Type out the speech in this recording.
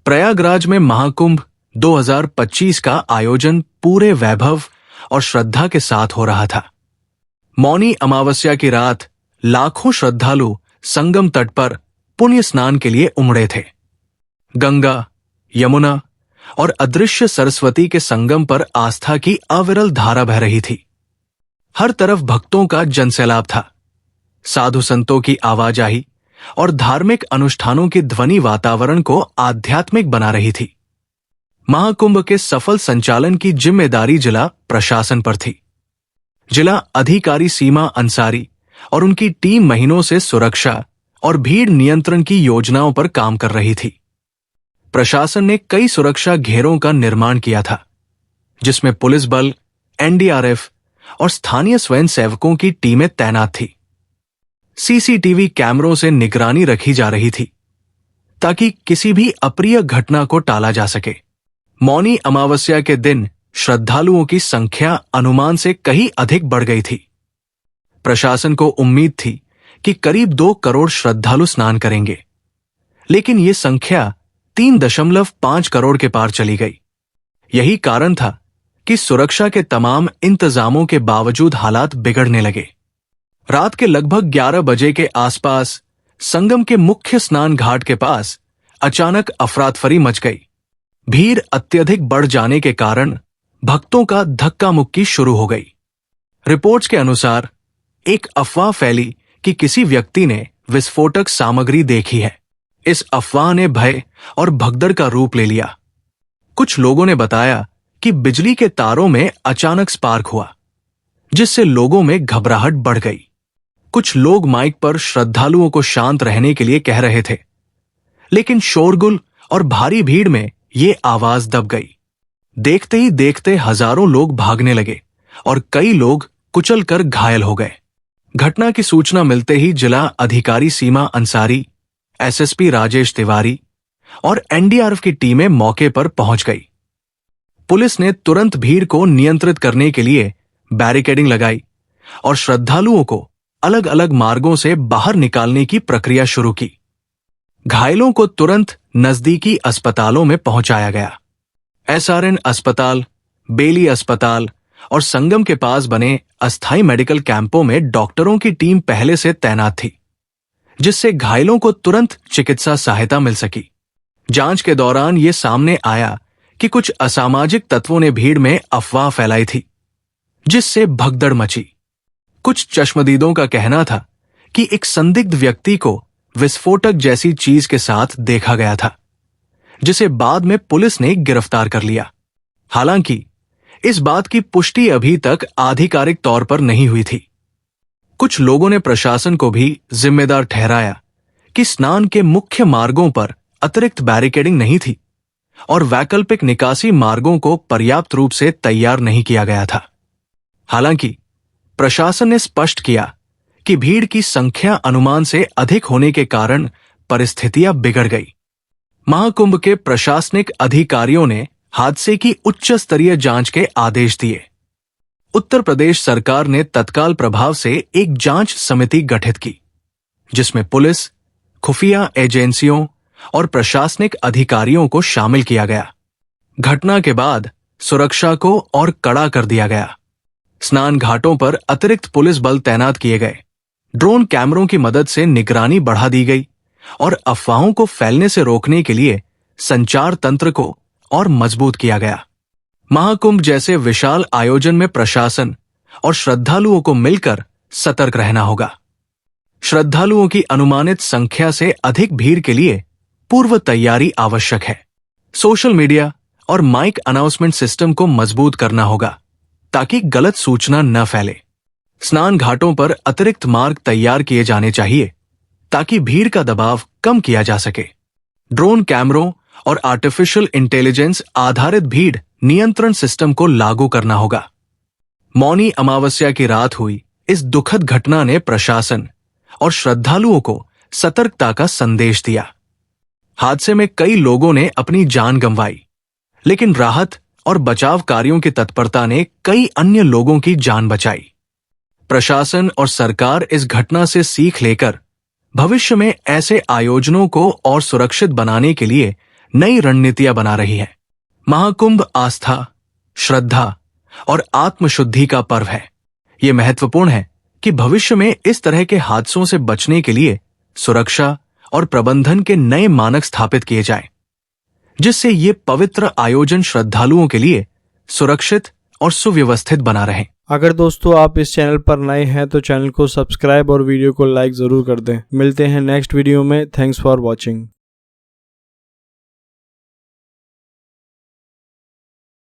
प्रयागराज में महाकुंभ 2025 का आयोजन पूरे वैभव और श्रद्धा के साथ हो रहा था। मौनी अमावस्या की रात लाखों श्रद्धालु संगम तट पर पुण्य स्नान के लिए उमड़े थे। गंगा, यमुना और अदृश्य सरस्वती के संगम पर आस्था की अविरल धारा बह रही थी। हर तरफ भक्तों का जनसैलाब था। साधु संतों की आवाजाही और धार्मिक अनुष्ठानों की ध्वनि वातावरण को आध्यात्मिक बना रही थी। महाकुंभ के सफल संचालन की जिम्मेदारी जिला प्रशासन पर थी। जिला अधिकारी सीमा अंसारी और उनकी टीम महीनों से सुरक्षा और भीड़ नियंत्रण की योजनाओं पर काम कर रही थी। प्रशासन ने कई सुरक्षा घेरों का निर्माण किया था, जिसमें पुलिस बल, एनडीआरएफ और स्थानीय स्वयंसेवकों की टीमें तैनात थी। सीसीटीवी कैमरों से निगरानी रखी जा रही थी ताकि किसी भी अप्रिय घटना को टाला जा सके। मौनी अमावस्या के दिन श्रद्धालुओं की संख्या अनुमान से कहीं अधिक बढ़ गई थी। प्रशासन को उम्मीद थी कि करीब 2 करोड़ श्रद्धालु स्नान करेंगे, लेकिन ये संख्या 3.5 करोड़ के पार चली गई। यही कारण था कि सुरक्षा के तमाम इंतजामों के बावजूद हालात बिगड़ने लगे। रात के लगभग 11 बजे के आसपास संगम के मुख्य स्नान घाट के पास अचानक अफरातफरी मच गई। भीड़ अत्यधिक बढ़ जाने के कारण भक्तों का धक्का मुक्की शुरू हो गई। रिपोर्ट्स के अनुसार एक अफवाह फैली कि किसी व्यक्ति ने विस्फोटक सामग्री देखी है। इस अफवाह ने भय और भगदड़ का रूप ले लिया। कुछ लोगों ने बताया कि बिजली के तारों में अचानक स्पार्क हुआ, जिससे लोगों में घबराहट बढ़ गई। कुछ लोग माइक पर श्रद्धालुओं को शांत रहने के लिए कह रहे थे, लेकिन शोरगुल और भारी भीड़ में ये आवाज दब गई। देखते ही देखते हजारों लोग भागने लगे और कई लोग कुचलकर घायल हो गए। घटना की सूचना मिलते ही जिला अधिकारी सीमा अंसारी, एसएसपी राजेश तिवारी और एनडीआरएफ की टीमें मौके पर पहुंच गई। पुलिस ने तुरंत भीड़ को नियंत्रित करने के लिए बैरिकेडिंग लगाई और श्रद्धालुओं को अलग अलग मार्गों से बाहर निकालने की प्रक्रिया शुरू की। घायलों को तुरंत नजदीकी अस्पतालों में पहुंचाया गया। एसआरएन अस्पताल, बेली अस्पताल और संगम के पास बने अस्थायी मेडिकल कैंपों में डॉक्टरों की टीम पहले से तैनात थी, जिससे घायलों को तुरंत चिकित्सा सहायता मिल सकी। जांच के दौरान ये सामने आया कि कुछ असामाजिक तत्वों ने भीड़ में अफवाह फैलाई थी, जिससे भगदड़ मची। कुछ चश्मदीदों का कहना था कि एक संदिग्ध व्यक्ति को विस्फोटक जैसी चीज के साथ देखा गया था, जिसे बाद में पुलिस ने गिरफ्तार कर लिया। हालांकि इस बात की पुष्टि अभी तक आधिकारिक तौर पर नहीं हुई थी। कुछ लोगों ने प्रशासन को भी जिम्मेदार ठहराया कि स्नान के मुख्य मार्गों पर अतिरिक्त बैरिकेडिंग नहीं थी और वैकल्पिक निकासी मार्गों को पर्याप्त रूप से तैयार नहीं किया गया था। हालांकि प्रशासन ने स्पष्ट किया कि भीड़ की संख्या अनुमान से अधिक होने के कारण परिस्थितियां बिगड़ गई। महाकुंभ के प्रशासनिक अधिकारियों ने हादसे की उच्च स्तरीय जांच के आदेश दिए। उत्तर प्रदेश सरकार ने तत्काल प्रभाव से एक जांच समिति गठित की, जिसमें पुलिस, खुफिया एजेंसियों और प्रशासनिक अधिकारियों को शामिल किया गया। घटना के बाद सुरक्षा को और कड़ा कर दिया गया। स्नान घाटों पर अतिरिक्त पुलिस बल तैनात किए गए। ड्रोन कैमरों की मदद से निगरानी बढ़ा दी गई और अफवाहों को फैलने से रोकने के लिए संचार तंत्र को और मजबूत किया गया। महाकुंभ जैसे विशाल आयोजन में प्रशासन और श्रद्धालुओं को मिलकर सतर्क रहना होगा। श्रद्धालुओं की अनुमानित संख्या से अधिक भीड़ के लिए पूर्व तैयारी आवश्यक है। सोशल मीडिया और माइक अनाउंसमेंट सिस्टम को मजबूत करना होगा ताकि गलत सूचना न फैले। स्नान घाटों पर अतिरिक्त मार्ग तैयार किए जाने चाहिए ताकि भीड़ का दबाव कम किया जा सके। ड्रोन कैमरों और आर्टिफिशियल इंटेलिजेंस आधारित भीड़ नियंत्रण सिस्टम को लागू करना होगा। मौनी अमावस्या की रात हुई इस दुखद घटना ने प्रशासन और श्रद्धालुओं को सतर्कता का संदेश दिया। हादसे में कई लोगों ने अपनी जान गंवाई, लेकिन राहत और बचाव कार्यों की तत्परता ने कई अन्य लोगों की जान बचाई। प्रशासन और सरकार इस घटना से सीख लेकर भविष्य में ऐसे आयोजनों को और सुरक्षित बनाने के लिए नई रणनीतियां बना रही है। महाकुंभ आस्था, श्रद्धा और आत्मशुद्धि का पर्व है। यह महत्वपूर्ण है कि भविष्य में इस तरह के हादसों से बचने के लिए सुरक्षा और प्रबंधन के नए मानक स्थापित किए जाएं, जिससे ये पवित्र आयोजन श्रद्धालुओं के लिए सुरक्षित और सुव्यवस्थित बना रहे। अगर दोस्तों आप इस चैनल पर नए हैं तो चैनल को सब्सक्राइब और वीडियो को लाइक जरूर कर दें। मिलते हैं नेक्स्ट वीडियो में। Thanks for watching.